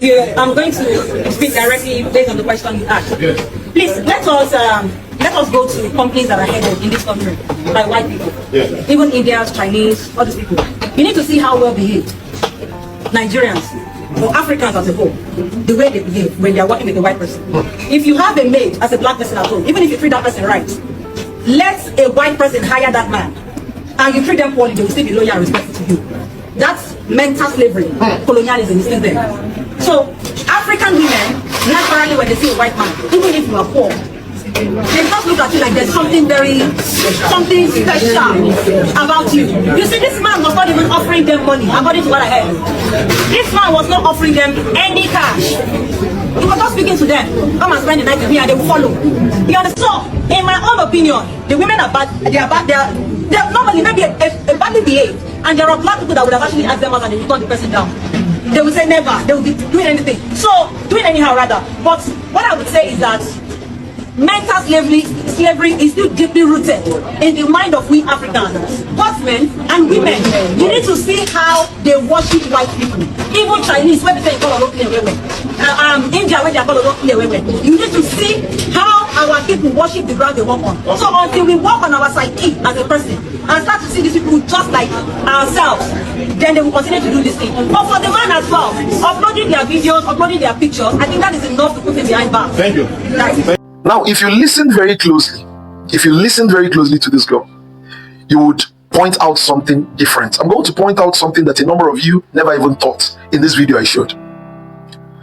I'm going to speak directly based on the question you asked. Yes. Please let us go to companies that are headed in this country by white people. Yes. Even Indians, Chinese, all these people. You need to see how well behaved Nigerians or Africans as a whole, the way they behave when they are working with a white person. If you have a maid as a black person at home, even if you treat that person right, let a white person hire that man and you treat them poorly, they will still be loyal and respectful to you. That's mental slavery. Colonialism is still there. So African women, naturally when they see a white man, even if you are poor, they just look at you like there's something special about you. You see, this man was not even offering them money, according to what I heard. This man was not offering them any cash. He was just speaking to them. Come and spend the night with me and they will follow. You understand? So, in my own opinion, the women are bad. They're normally maybe a badly behaved. And there are black people that would have actually asked them out and they would turn the person down. They would say never. They would be doing anything. So, doing anyhow rather. But what I would say is that mental slavery is still deeply rooted in the mind of we Africans, both men and women. You need to see how they worship white people. Even Chinese, where they say call India, where they are called you need to see how our people worship the ground they walk on. So until we walk on our psyche as a person and start to see these people just like ourselves, then they will continue to do this thing. But for the man as well, uploading their videos, uploading their pictures, I think that is enough to put him behind bars. Thank you. Now, if you listen very closely to this girl, you would point out something different. I'm going to point out something that a number of you never even thought in this video I showed.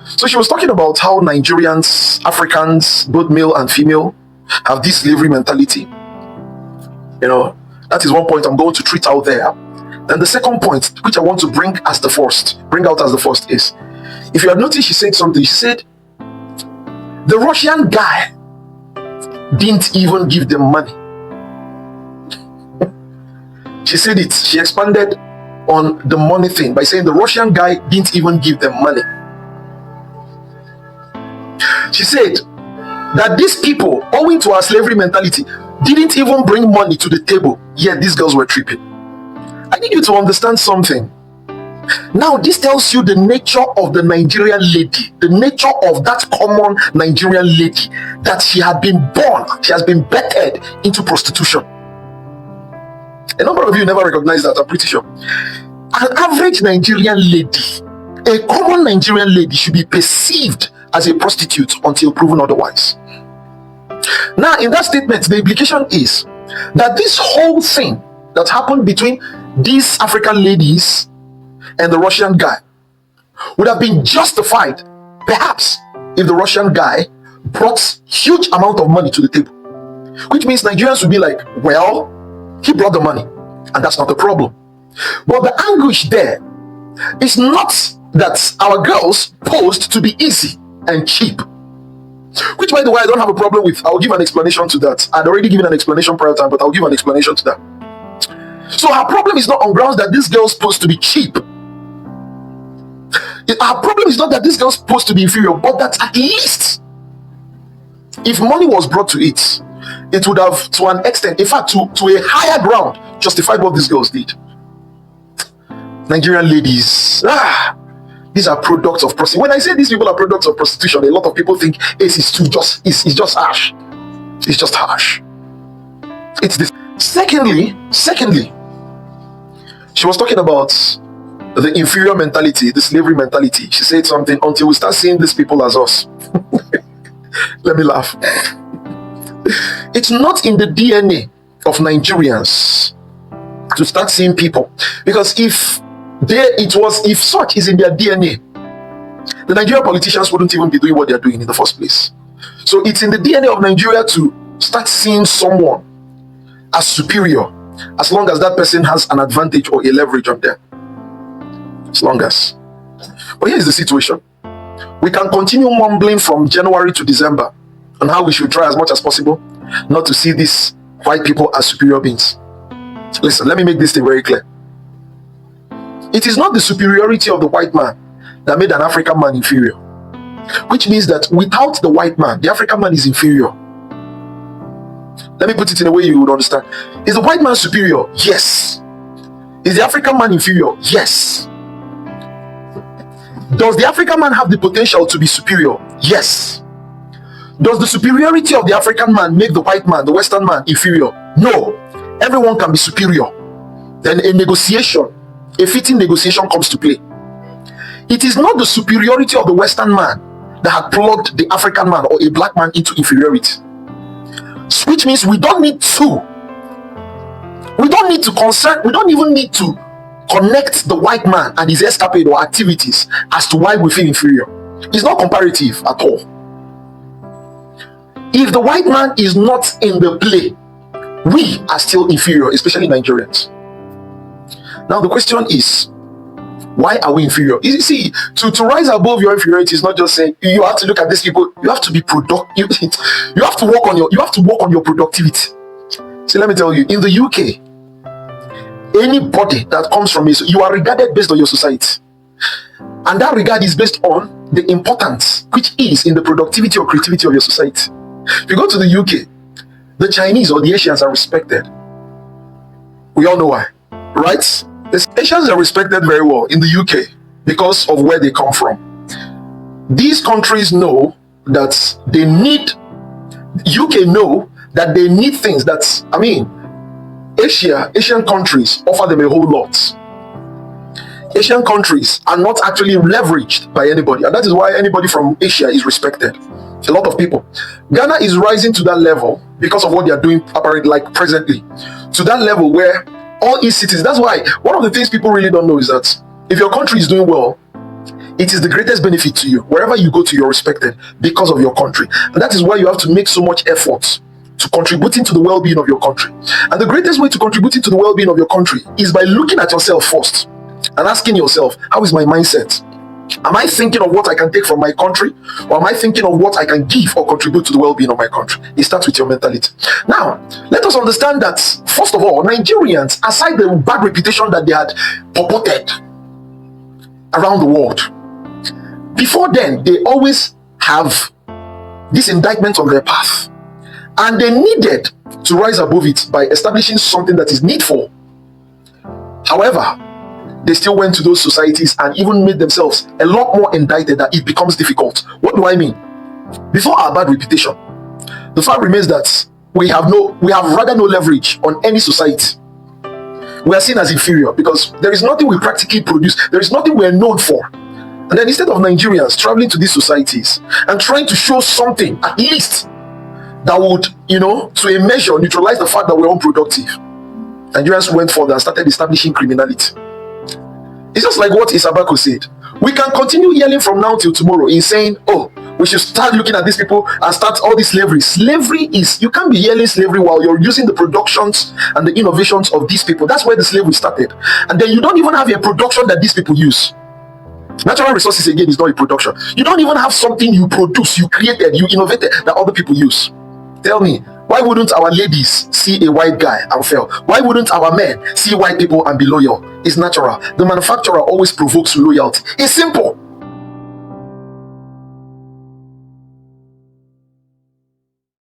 So she was talking about how Nigerians, Africans, both male and female, have this slavery mentality. You know, that is one point I'm going to treat out there. And the second point, which I want to bring out as the first is, if you have noticed, she said something. She said, the Russian guy didn't even give them money. She said it. She expanded on the money thing by saying the Russian guy didn't even give them money. She said that these people, owing to our slavery mentality, didn't even bring money to the table, yet these girls were tripping. I need you to understand something. Now, this tells you the nature of the Nigerian lady, the nature of that common Nigerian lady, that she has been bettered into prostitution. A number of you never recognize that, I'm pretty sure. An average Nigerian lady, a common Nigerian lady, should be perceived as a prostitute until proven otherwise. Now, in that statement, the implication is that this whole thing that happened between these African ladies and the Russian guy would have been justified, perhaps, if the Russian guy brought huge amount of money to the table. Which means Nigerians would be like, well, he brought the money, and that's not the problem. But the anguish there is not that our girls posed to be easy and cheap. Which, by the way, I don't have a problem with. I'll give an explanation to that. I'd already given an explanation prior time, but I'll give an explanation to that. So her problem is not on grounds that this girl's supposed to be cheap. Our problem is not that this girl's supposed to be inferior, but that at least if money was brought to it, it would have, to an extent, in fact, to a higher ground, justified what these girls did. Nigerian ladies, these are products of prostitution. When I say these people are products of prostitution, a lot of people think it's just harsh. It's just harsh. It's this. Secondly, she was talking about the inferior mentality, the slavery mentality. She said something, until we start seeing these people as us. Let me laugh. It's not in the DNA of Nigerians to start seeing people, because if such is in their DNA, the Nigerian politicians wouldn't even be doing what they're doing in the first place. So it's in the DNA of Nigeria to start seeing someone as superior, as long as that person has an advantage or a leverage on them. As long as. But here's the situation. We can continue mumbling from January to December on how we should try as much as possible not to see these white people as superior beings. Listen, let me make this thing very clear. It is not the superiority of the white man that made an African man inferior. Which means that without the white man, the African man is inferior. Let me put it in a way you would understand. Is the white man superior? Yes. Is the African man inferior? Yes. Does the African man have the potential to be superior? Yes. Does the superiority of the African man make the white man, the Western man, inferior? No. Everyone can be superior. Then a negotiation, a fitting negotiation comes to play. It is not the superiority of the Western man that had plugged the African man or a black man into inferiority. Which means we don't need to even need to connect the white man and his escapade or activities as to why we feel inferior. It's not comparative at all. If the white man is not in the play, we are still inferior, especially Nigerians. Now the question is, why are we inferior? You see, to rise above your inferiority is not just saying you have to look at these people. You have to be productive. You have to work on your productivity. See, let me tell you, in the UK, anybody that comes from it, you are regarded based on your society, and that regard is based on the importance which is in the productivity or creativity of your society. If you go to the UK, the Chinese or the Asians are respected. We all know why, right? The Asians are respected very well in the UK because of where they come from. These countries know that they need, UK know that they need things that, Asian countries offer them a whole lot. Asian countries are not actually leveraged by anybody, and that is why anybody from Asia is respected. A lot of people. Ghana is rising to that level because of what they are doing apparently, like presently, to that level where all its citizens. That's why one of the things people really don't know is that if your country is doing well, it is the greatest benefit to you. Wherever you go to, you're respected because of your country, and that is why you have to make so much effort to contributing to the well-being of your country. And the greatest way to contributing to the well-being of your country is by looking at yourself first and asking yourself, how is my mindset? Am I thinking of what I can take from my country, or am I thinking of what I can give or contribute to the well-being of my country? It starts with your mentality. Now, let us understand that, first of all, Nigerians, aside the bad reputation that they had purported around the world, before then, they always have this indictment on their path, and they needed to rise above it by establishing something that is needful. However, they still went to those societies and even made themselves a lot more indicted that it becomes difficult. What do I mean? Before our bad reputation, the fact remains that we have rather no leverage on any society. We are seen as inferior because there is nothing we practically produce. There is nothing we are known for. And then instead of Nigerians traveling to these societies and trying to show something at least that would, to a measure, neutralize the fact that we're unproductive, Nigerians went further and started establishing criminality. It's just like what Isabako said. We can continue yelling from now till tomorrow in saying, oh, we should start looking at these people and start all this slavery. Slavery is, you can't be yelling slavery while you're using the productions and the innovations of these people. That's where the slavery started. And then you don't even have a production that these people use. Natural resources, again, is not a production. You don't even have something you produce, you created, you innovated that other people use. Tell me, why wouldn't our ladies see a white guy and fail? Why wouldn't our men see white people and be loyal? It's natural. The manufacturer always provokes loyalty. It's simple.